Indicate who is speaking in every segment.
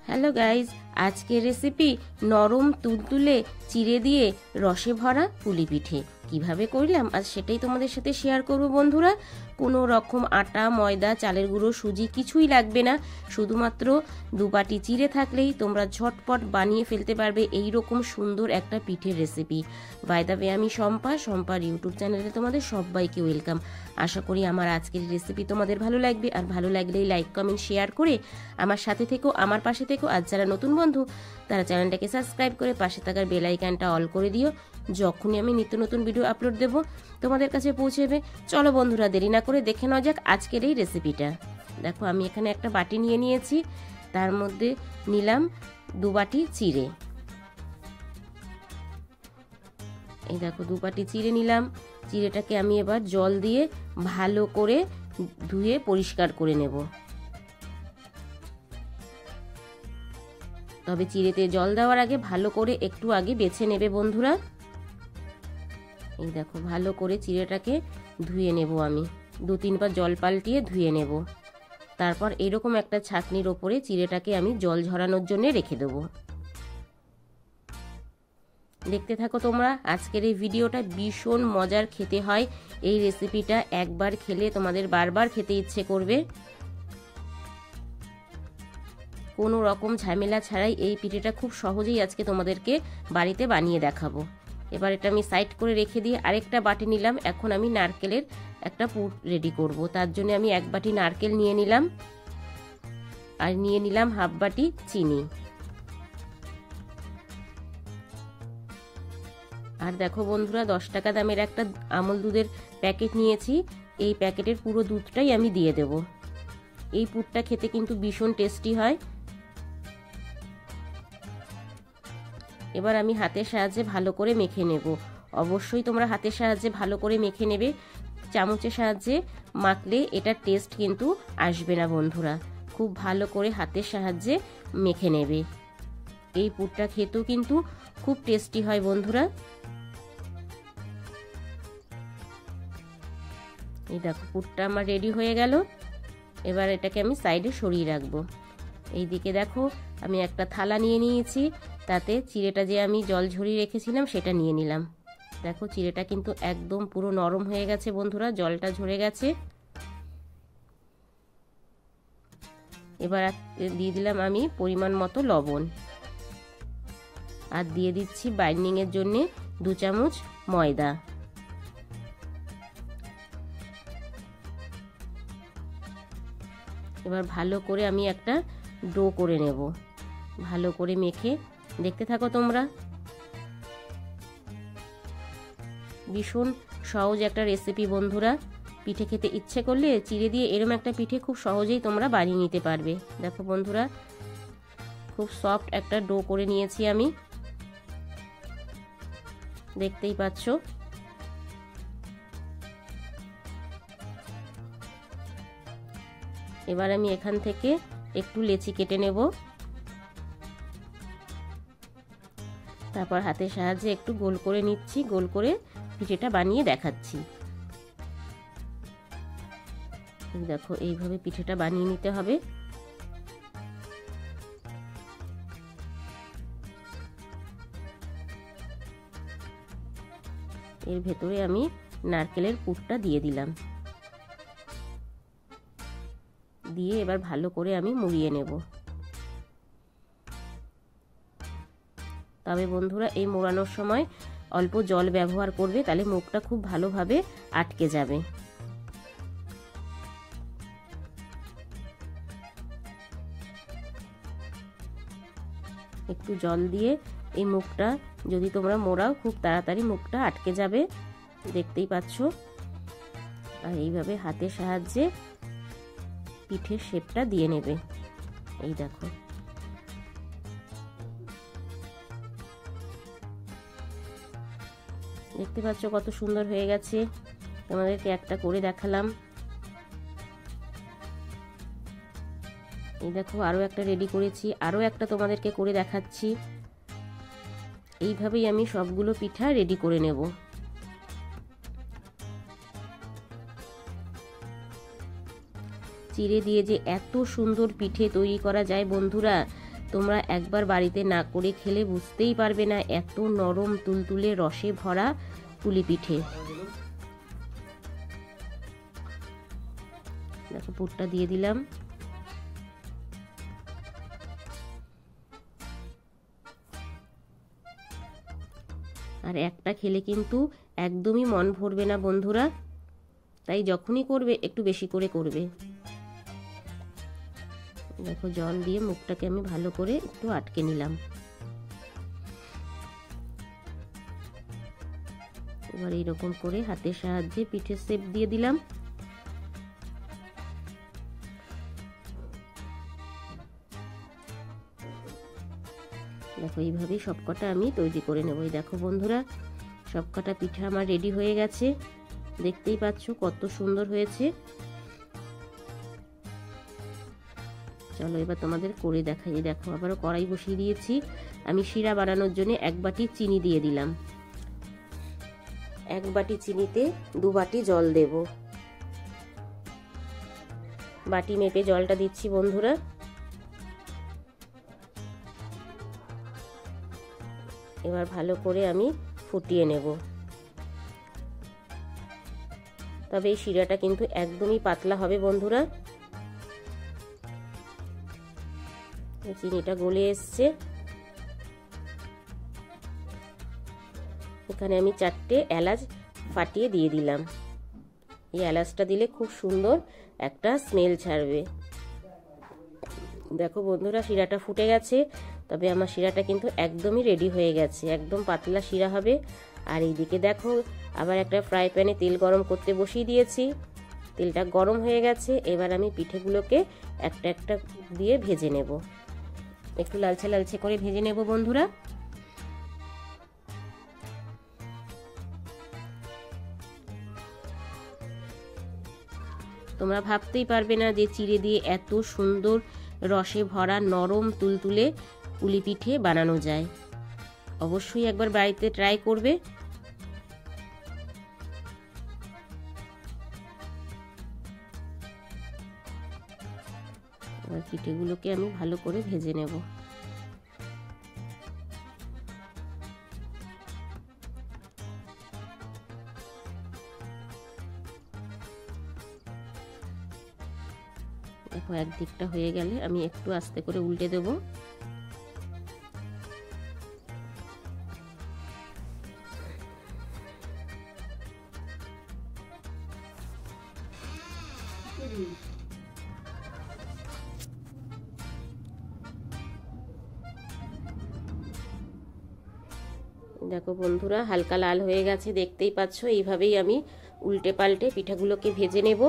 Speaker 1: Hello guys, আজকের recipe নরম তুলতুলে চিড়ে দিয়ে রসে ভরা পুলি পিঠে কিভাবে করলাম আজ সেটাই তোমাদের সাথে শেয়ার করব বন্ধুরা। কোনো রকম আটা, ময়দা, চালের গুঁড়ো, সুজি কিছুই লাগবে না। শুধুমাত্র দুবাটি চিড়ে থাকলেই তোমরা ঝটপট বানিয়ে ফেলতে পারবে এই রকম সুন্দর একটা পিঠের রেসিপি। বাই দ্য ওয়ে, আমি শম্পার ইউটিউব চ্যানেলে তোমাদের সবাইকে ওয়েলকাম। আশা করি আমার আজকের রেসিপি তোমাদের ভালো লাগবে, আর ভালো লাগলেই লাইক, কমেন্ট, শেয়ার করে আমার সাথে থেকো, আমার পাশে থেকো। আর যারা নতুন বন্ধু তারা চ্যানেলটাকে সাবস্ক্রাইব করে পাশে থাকার বেল আইকনটা অল করে দিও। যখনই আমি নিত্য নতুন ভিডিও আপলোড দেব তোমাদের কাছে পৌঁছে যাবে। চলো বন্ধুরা, দেরি না করে দেখে নেওয়া যাক আজকের এই রেসিপিটা। দেখো, আমি এখানে একটা বাটি নিয়ে নিয়েছি, তার মধ্যে নিলাম 2 বাটি চিড়ে। এই দেখো 2 বাটি চিড়ে নিলাম। চিড়েটাকে আমি এবার জল দিয়ে ভালো করে ধুয়ে পরিষ্কার করে নেব। তবে চিড়েতে জল দেওয়ার আগে ভালো করে একটু আগে বেছে নেবে বন্ধুরা। এই দেখো, ভালো করে চিড়েটাকে ধুয়ে নেব আমি 2-3 বার জল পাল্টিয়ে ধুয়ে নেব। তারপর এরকম একটা ছাঁকনির ওপরে চিড়েটাকে আমি জল ঝরানোর জন্য রেখে দেবো। দেখতে থাকো তোমরা, আজকের এই ভিডিওটা ভীষণ মজার খেতে হয়। এই রেসিপিটা একবার খেলে তোমাদের বারবার খেতে ইচ্ছে করবে। কোনো রকম ঝামেলা ছাড়াই এই পিঠেটা খুব সহজেই আজকে তোমাদেরকে বাড়িতে বানিয়ে দেখাবো। এবার এটা আমি সাইড করে রেখে দিয়ে আরেকটা বাটি নিলাম। এখন আমি নারকেলের একটা পুর রেডি করব। তার জন্য আমি 1 বাটি নারকেল নিয়ে নিলাম, আর নিয়ে নিলাম 1/2 বাটি চিনি। আর দেখো বন্ধুরা, 10 টাকা দামের একটা আমুল দুধের প্যাকেট নিয়েছি। এই প্যাকেটের পুরো দুধটাই আমি দিয়ে দেব। এই পুরটা খেতে কিন্তু ভীষণ টেস্টি হয়। এবার আমি হাতের সাহায্যে ভালো করে মেখে নেব। অবশ্যই তোমরা হাতের সাহায্যে ভালো করে মেখে নেবে। চামচের সাহায্যে মাখলে এটার টেস্ট কিন্তু আসবে না বন্ধুরা। খুব ভালো করে হাতের সাহায্যে মেখে নেবে। এই পুরটা খেতেও কিন্তু খুব টেস্টি হয় বন্ধুরা। এই দেখো, পুরটা আমার রেডি হয়ে গেল। এবার এটাকে আমি সাইডে সরিয়ে রাখবো। এইদিকে দেখো, আমি একটা থালা নিয়ে নিয়েছি, তাতে চিড়েটা যে আমি জল ঝরিয়ে রেখেছিলাম সেটা নিয়ে নিলাম। দেখো, চিড়েটা কিন্তু একদম পুরো নরম হয়ে গেছে বন্ধুরা, জলটা ঝরে গেছে। এবার দিয়ে দিলাম আমি পরিমাণ মতো লবণ, আর দিয়ে দিচ্ছি বাইন্ডিং এর জন্য 2 চামচ ময়দা। এবার ভালো করে আমি একটা ডো করে নেব, ভালো করে মেখে। দেখতে থাকো তোমরা, ভীষণ সহজ একটা রেসিপি বন্ধুরা। পিঠে খেতে ইচ্ছে করলে চিড়ে দিয়ে এরকম একটা পিঠে খুব সহজেই তোমরা বানিয়ে নিতে পারবে। দেখো বন্ধুরা, খুব সফট একটা ডো করে নিয়েছি আমি, দেখতেই পাচ্ছ। এবার আমি এখান থেকে একটু লেচি কেটে নেব। তারপর হাতের সাহায্যে একটু গোল করে নিচ্ছি, গোল করে পিঠেটা বানিয়ে দেখাচ্ছি। দেখো, এইভাবে পিঠেটা বানিয়ে নিতে হবে। এর ভেতরে আমি নারকেলের পুরটা দিয়ে দিলাম, দিয়ে এবার ভালো করে আমি মুড়িয়ে নেব। তবে বন্ধুরা, এই মোড়ানোর সময় অল্প জল ব্যবহার করবে, তাহলে মুখটা খুব ভালোভাবে আটকে যাবে। একটু জল দিয়ে এই মুখটা যদি তোমরা মোড়াও, খুব তাড়াতাড়ি মুখটা আটকে যাবে, দেখতেই পাচ্ছ। আর এইভাবে হাতের সাহায্যে পিঠের শেপটা দিয়ে নেবে। এই দেখো, দেখতে পাচ্ছ কত সুন্দর হয়ে গেছে। তোমাদেরকে একটা করে দেখালাম। এই দেখো, আরো একটা রেডি করেছি, আরো একটা তোমাদেরকে করে দেখাচ্ছি। এইভাবেই আমি সবগুলো পিঠা রেডি করে নেব। চিড়ে দিয়ে যে এত সুন্দর পিঠে তৈরি করা যায় বন্ধুরা, তোমরা একবার বাড়িতে না করে খেলে বুঝতেই পারবে না, এত নরম তুলতুলে রসে ভরা পুলি পিঠে। দেখো পুরটা দিয়ে দিলাম। আর একটা খেলে কিন্তু একদমই মন ভরবে না বন্ধুরা, তাই যখনই করবে একটু বেশি করে করবে। দেখো জল দিয়ে মুখটাকে আমি ভালো করে একটু আটকে নিলাম। এবার এইরকম করে হাতের সাহায্যে পিঠের শেপ দিয়ে দিলাম। দেখো এইভাবেই সবকটা আমি তৈরি করে নেব। দেখো বন্ধুরা, সবকটা পিঠা আমার রেডি হয়ে গেছে, দেখতেই পাচ্ছ কত সুন্দর হয়েছে। চলো এবার তোমাদের করে দেখাই। দেখো আবারও কড়াই বসিয়ে দিয়েছি। আমি শিরা বানানোর জন্য 1 বাটি চিনি দিয়ে দিলাম। 1 বাটি চিনিতে 2 বাটি জল দেব। বাটি মেপে জলটা দিচ্ছি বন্ধুরা। এবার ভালো করে আমি ফুটিয়ে নেব। তবে এই শিরাটা কিন্তু একদমই পাতলা হবে বন্ধুরা। চিনিটা গলে এসছে। এখানে আমি 4টে এলাচ ফাটিয়ে দিয়ে দিলাম। এই এলাচটা দিলে খুব সুন্দর একটা স্মেল ছাড়বে। দেখো বন্ধুরা, শিরাটা ফুটে গেছে। তবে আমার শিরাটা কিন্তু একদমই রেডি হয়ে গেছে, একদম পাতলা শিরা হবে। আর এইদিকে দেখো আবার একটা ফ্রাই প্যানে তেল গরম করতে বসিয়ে দিয়েছি। তেলটা গরম হয়ে গেছে। এবার আমি পিঠেগুলোকে একটা একটা দিয়ে ভেজে নেব। একটু লালচে লালচে করে ভেজে নেব বন্ধুরা। তোমরা ভাবতেই পারবে না যে চিড়ে দিয়ে এত সুন্দর রসে ভরা নরম তুলতুলে পুলি পিঠে বানানো যায়। অবশ্যই একবার বাড়িতে ট্রাই করবে। এবার পিঠেগুলোকে আমি ভালো করে ভেজে নেব। দেখো একদিকটা হয়ে গেলে আমি একটু আস্তে করে উল্টে দেব। দেখো বন্ধুরা, হালকা লাল হয়ে গেছে, দেখতেই পাচ্ছ। এইভাবেই আমি উল্টে পাল্টে পিঠাগুলোকে ভেজে নেব।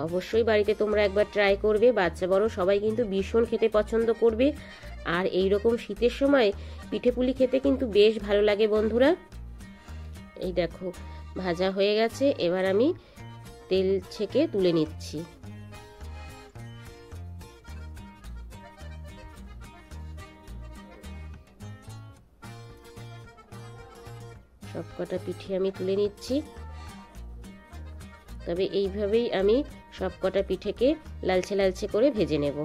Speaker 1: অবশ্যই বাড়িতে তোমরা একবার ট্রাই করবে। বাচ্চা বড় সবাই কিন্তু ভীষণ খেতে পছন্দ করবে। আর এই রকম শীতের সময় পিঠে পুলি খেতে কিন্তু বেশ ভালো লাগে বন্ধুরা। এই দেখো ভাজা হয়ে গেছে। এবার আমি তেল ছেঁকে তুলে নিচ্ছি। সবকটা পিঠে আমি তুলে নিচ্ছি। তবে এইভাবেই আমি সবকটা পিঠেকে লালচে লালচে করে ভেজে নেব।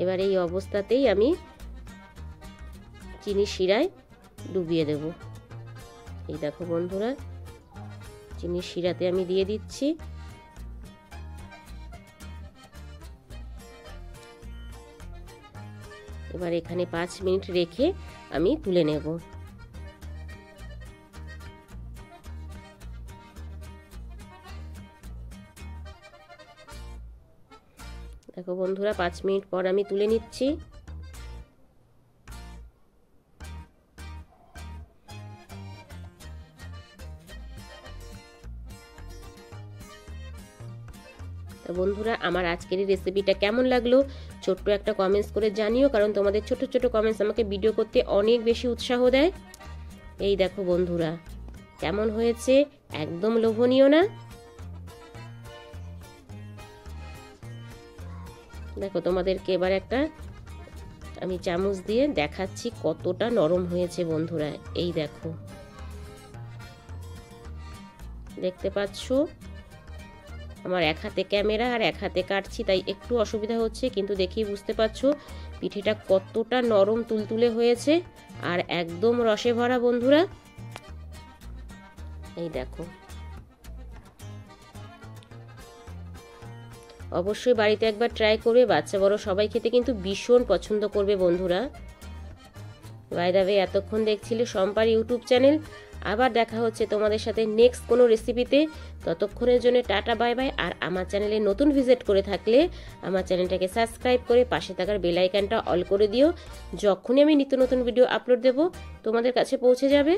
Speaker 1: এবার এই অবস্থাতেই আমি চিনি শিরায় ডুবিয়ে দেব। এই দেখো বন্ধুরা, চিনি শিরাতে আমি দিয়ে দিচ্ছি। এবার এখানে 5 মিনিট রেখে আমি তুলে নেব। দেখো বন্ধুরা, 5 মিনিট পর আমি তুলে নিচ্ছি। তো বন্ধুরা, আমার আজকের এই রেসিপিটা কেমন লাগলো ছোট্ট একটা কমেন্টস করে জানিও, কারণ তোমাদের ছোট ছোট কমেন্টস আমাকে ভিডিও করতে অনেক বেশি উৎসাহ দেয়। এই দেখো বন্ধুরা কেমন হয়েছে, একদম লোভনীয় না? দেখো তোমাদেরকে এবার একটা আমি চামচ দিয়ে দেখাচ্ছি কতটা নরম হয়েছে বন্ধুরা। এই দেখো দেখতে পাচ্ছ আমার এক হাতে ক্যামেরা আর এক হাতে কাটছি, তাই একটু অসুবিধা হচ্ছে, কিন্তু দেখেই বুঝতে পারছো পিঠেটা কতটা নরম তুলতুলে হয়েছে আর একদম রসে ভরা বন্ধুরা। এই দেখো, অবশ্যই বাড়িতে একবার ট্রাই করবে, বাচ্চা বড় সবাই খেতে কিন্তু ভীষণ পছন্দ করবে বন্ধুরা। বাই দ্য ওয়ে, এতক্ষণ দেখছিলে শম্পার ইউটিউব চ্যানেল। আবার দেখা হচ্ছে তোমাদের সাথে নেক্সট কোনো রেসিপিতে। ততক্ষণের জন্য টাটা বাই বাই। আর আমার চ্যানেলে নতুন ভিজিট করে থাকলে আমার চ্যানেলটাকে সাবস্ক্রাইব করে পাশে থাকার বেল আইকনটা অল করে দিও। যখনই আমি নিত্য নতুন ভিডিও আপলোড দেব তোমাদের কাছে পৌঁছে যাবে।